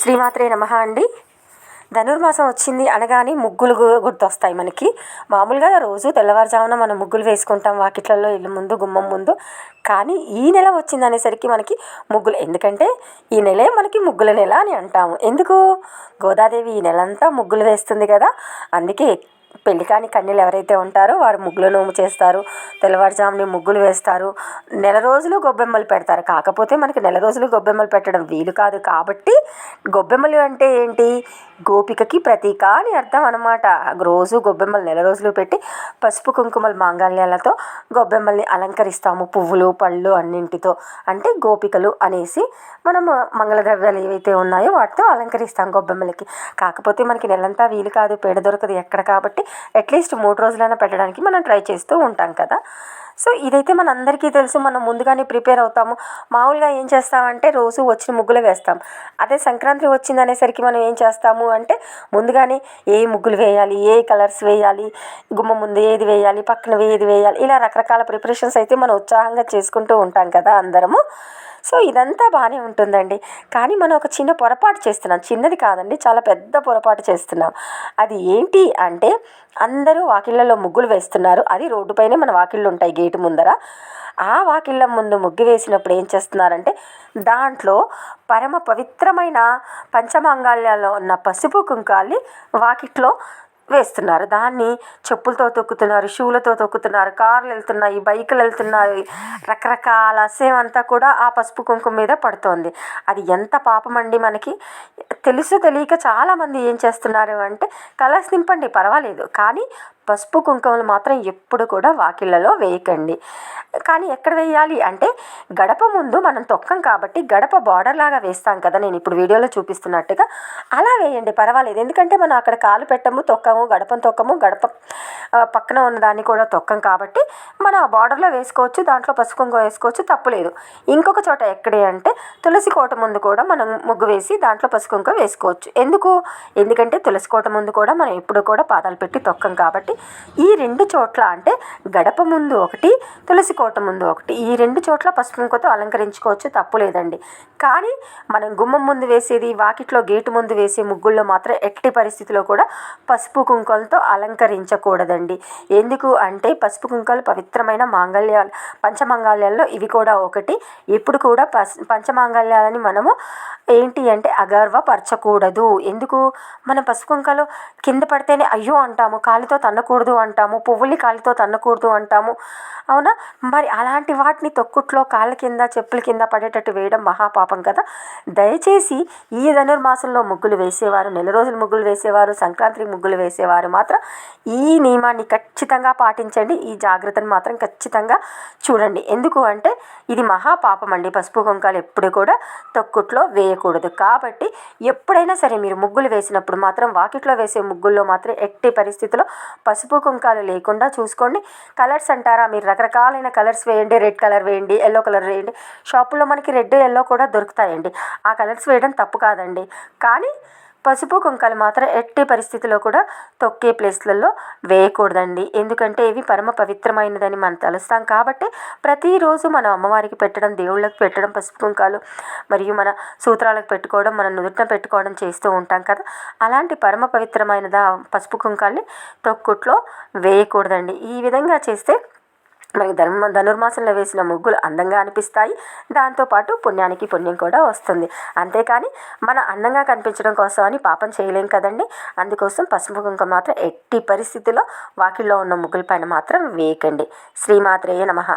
శ్రీమాత్రే నమః అండి. ధనుర్మాసం వచ్చింది అనగానే ముగ్గులు గుర్తొస్తాయి మనకి. మామూలుగా రోజు తెల్లవారుజామున మనం ముగ్గులు వేసుకుంటాం వాకిట్లలో, ఇల్లు ముందు, గుమ్మం ముందు. కానీ ఈ నెల వచ్చింది అనేసరికి మనకి ముగ్గులు, ఎందుకంటే ఈ నెలే మనకి ముగ్గుల నెల అని అంటాము. ఎందుకు? గోదాదేవి ఈ నెలంతా ముగ్గులు వేస్తుంది కదా, అందుకే పెళ్లి కాని కన్యలు ఎవరైతే ఉంటారో వారు ముగ్గుల నోము చేస్తారు, తెల్లవారుజాముని ముగ్గులు వేస్తారు, నెల రోజులు గొబ్బెమ్మలు పెడతారు. కాకపోతే మనకి నెల రోజులు గొబ్బెమ్మలు పెట్టడం వీలు కాదు కాబట్టి గొబ్బెమ్మలు అంటే ఏంటి? గోపికకి ప్రతీక అని అర్థం అన్నమాట. రోజు గొబ్బెమ్మలు నెల రోజులు పెట్టి పసుపు కుంకుమల మాంగళ్యాలతో గొబ్బెమ్మల్ని అలంకరిస్తాము, పువ్వులు పళ్ళు అన్నింటితో. అంటే గోపికలు అనేసి మనము మంగళద్రవ్యాలు ఏవైతే ఉన్నాయో వాటితో అలంకరిస్తాం గొబ్బెమ్మలకి. కాకపోతే మనకి నెలంతా వీలు కాదు, పేడ దొరకదు ఎక్కడ, కాబట్టి అట్లీస్ట్ 3 రోజులైనా పెట్టడానికి మనం ట్రై చేస్తూ ఉంటాం కదా. సో ఇదైతే మనందరికీ తెలుసు, మనం ముందుగానే ప్రిపేర్ అవుతాము. మామూలుగా ఏం చేస్తామంటే రోజు వచ్చిన ముగ్గులు వేస్తాం. అదే సంక్రాంతి వచ్చింది అనేసరికి మనం ఏం చేస్తాము అంటే ముందుగానే ఏ ముగ్గులు వేయాలి, ఏ కలర్స్ వేయాలి, గుమ్మ ముందు ఏది వేయాలి, పక్కన ఏది వేయాలి, ఇలా రకరకాల ప్రిపరేషన్స్ అయితే మనం ఉత్సాహంగా చేసుకుంటూ ఉంటాం కదా అందరము. సో ఇదంతా బాగానే ఉంటుందండి. కానీ మనం ఒక చిన్న పొరపాటు చేస్తున్నాం. చిన్నది కాదండి, చాలా పెద్ద పొరపాటు చేస్తున్నాం. అది ఏంటి అంటే అందరూ వాకిళ్ళలో ముగ్గులు వేస్తున్నారు. అది రోడ్డుపైనే మన వాకిళ్ళు ఉంటాయి గేటు ముందర. ఆ వాకిళ్ళ ముందు ముగ్గు వేసినప్పుడు ఏం చేస్తున్నారంటే దాంట్లో పరమ పవిత్రమైన పంచమాంగాల్యాల్లో ఉన్న పసుపు కుంకాల్ని వాకిట్లో వేస్తున్నారు. దాన్ని చెప్పులతో తొక్కుతున్నారు, షూలతో తొక్కుతున్నారు, కార్లు వెళ్తున్నాయి, బైకులు వెళ్తున్నాయి, రకరకాల అసహ్యం అంతా కూడా ఆ పసుపు కుంకుమ మీద పడుతోంది. అది ఎంత పాపం అండి. మనకి తెలుసు తెలియక చాలామంది ఏం చేస్తున్నారు అంటే కలర్స్ నింపండి పర్వాలేదు, కానీ పసుపు కుంకుమలు మాత్రం ఎప్పుడు కూడా వాకిళ్ళలో వేయకండి. కానీ ఎక్కడ వేయాలి అంటే గడప ముందు మనం తొక్కం కాబట్టి గడప బార్డర్ లాగా వేస్తాం కదా, నేను ఇప్పుడు వీడియోలో చూపిస్తున్నట్టుగా అలా వేయండి పర్వాలేదు. ఎందుకంటే మనం అక్కడ కాలు పెట్టము, తొక్కము, గడపను తొక్కము, గడప పక్కన ఉన్న దాన్ని కూడా తొక్కం కాబట్టి మనం ఆ బార్డర్లో వేసుకోవచ్చు, దాంట్లో పసుపు కుంకుమ వేసుకోవచ్చు, తప్పులేదు. ఇంకొక చోట ఎక్కడే అంటే తులసి కోట ముందు కూడా మనం ముగ్గు వేసి దాంట్లో పసుపు కుంకుమ వేసుకోవచ్చు. ఎందుకంటే తులసి కోట ముందు కూడా మనం ఎప్పుడు కూడా పాదాలు పెట్టి తొక్కం కాబట్టి ఈ 2 చోట్ల అంటే గడప ముందు ఒకటి, తులసి కోట ముందు ఒకటి, ఈ 2 చోట్ల పసుపు కుంకుమతో అలంకరించుకోవచ్చు, తప్పు లేదండి. కానీ మనం గుమ్మం ముందు వేసేది, వాకిట్లో గేటు ముందు వేసే ముగ్గుల్లో మాత్రం ఎట్టి పరిస్థితిలో కూడా పసుపు కుంకుమలతో అలంకరించకూడదండి. ఎందుకు అంటే పసుపు కుంకుమలు పవిత్రమైన మాంగళ్యాలు, పంచమాంగళ్యాల్లో ఇవి కూడా ఒకటి. ఎప్పుడు కూడా పంచమాంగళ్యాలని మనము ఏంటి అంటే అగర్వపరచకూడదు. ఎందుకు? మనం పసుపు కుంకాలు కింద పడితేనే అయ్యో అంటాము, కాలితో తన్నకూడదు అంటాము, పువ్వుల్ని కాలితో తన్నకూడదు అంటాము, అవునా? మరి అలాంటి వాటిని తొక్కుట్లో కాళ్ళ కింద, చెప్పుల కింద పడేటట్టు వేయడం మహాపాపం కదా. దయచేసి ఈ ధనుర్మాసంలో ముగ్గులు వేసేవారు, నెల రోజులు ముగ్గులు వేసేవారు, సంక్రాంతికి ముగ్గులు వేసేవారు మాత్రం ఈ నియమాన్ని ఖచ్చితంగా పాటించండి. ఈ జాగ్రత్తను మాత్రం ఖచ్చితంగా చూడండి. ఎందుకు అంటే ఇది మహాపాపం అండి. పసుపు కుంకాలు ఎప్పుడు కూడా తొక్కుట్లో వేయకూడదు. కాబట్టి ఎప్పుడైనా సరే మీరు ముగ్గులు వేసినప్పుడు మాత్రం వాకిట్లో వేసే ముగ్గుల్లో మాత్రం ఎట్టి పరిస్థితుల్లో పసుపు కుంకాలు లేకుండా చూసుకోండి. కలర్స్ అంటారా, మీరు రకరకాలైన కలర్స్ వేయండి, రెడ్ కలర్ వేయండి, ఎల్లో కలర్ వేయండి. షాపుల్లో మనకి రెడ్, ఎల్లో కూడా దొరుకుతాయండి. ఆ కలర్స్ వేయడం తప్పు కాదండి. కానీ పసుపు కుంకాలు మాత్రం ఎట్టి పరిస్థితిలో కూడా తొక్కే ప్లేస్లలో వేయకూడదండి. ఎందుకంటే ఇవి పరమ పవిత్రమైనదని మనం తలుస్తాం కాబట్టి ప్రతిరోజు మన అమ్మవారికి పెట్టడం, దేవుళ్ళకి పెట్టడం పసుపు కుంకాలు, మరియు మన సూత్రాలకు పెట్టుకోవడం, మన నుదుటిన పెట్టుకోవడం చేస్తూ ఉంటాం కదా. అలాంటి పరమ పవిత్రమైన పసుపు కుంకాల్ని తొక్కుట్లో వేయకూడదండి. ఈ విధంగా చేస్తే మనకి ధనుర్మాసంలో వేసిన ముగ్గులు అందంగా అనిపిస్తాయి. దాంతోపాటు పుణ్యానికి పుణ్యం కూడా వస్తుంది. అంతేకాని మన అందంగా కనిపించడం కోసం అని పాపం చేయలేం కదండి. అందుకోసం పసుపు కుంకుమ మాత్రం ఎట్టి పరిస్థితుల్లో వాకిల్లో ఉన్న ముగ్గుల పైన మాత్రం వేయకండి. శ్రీమాత్రేయ నమః.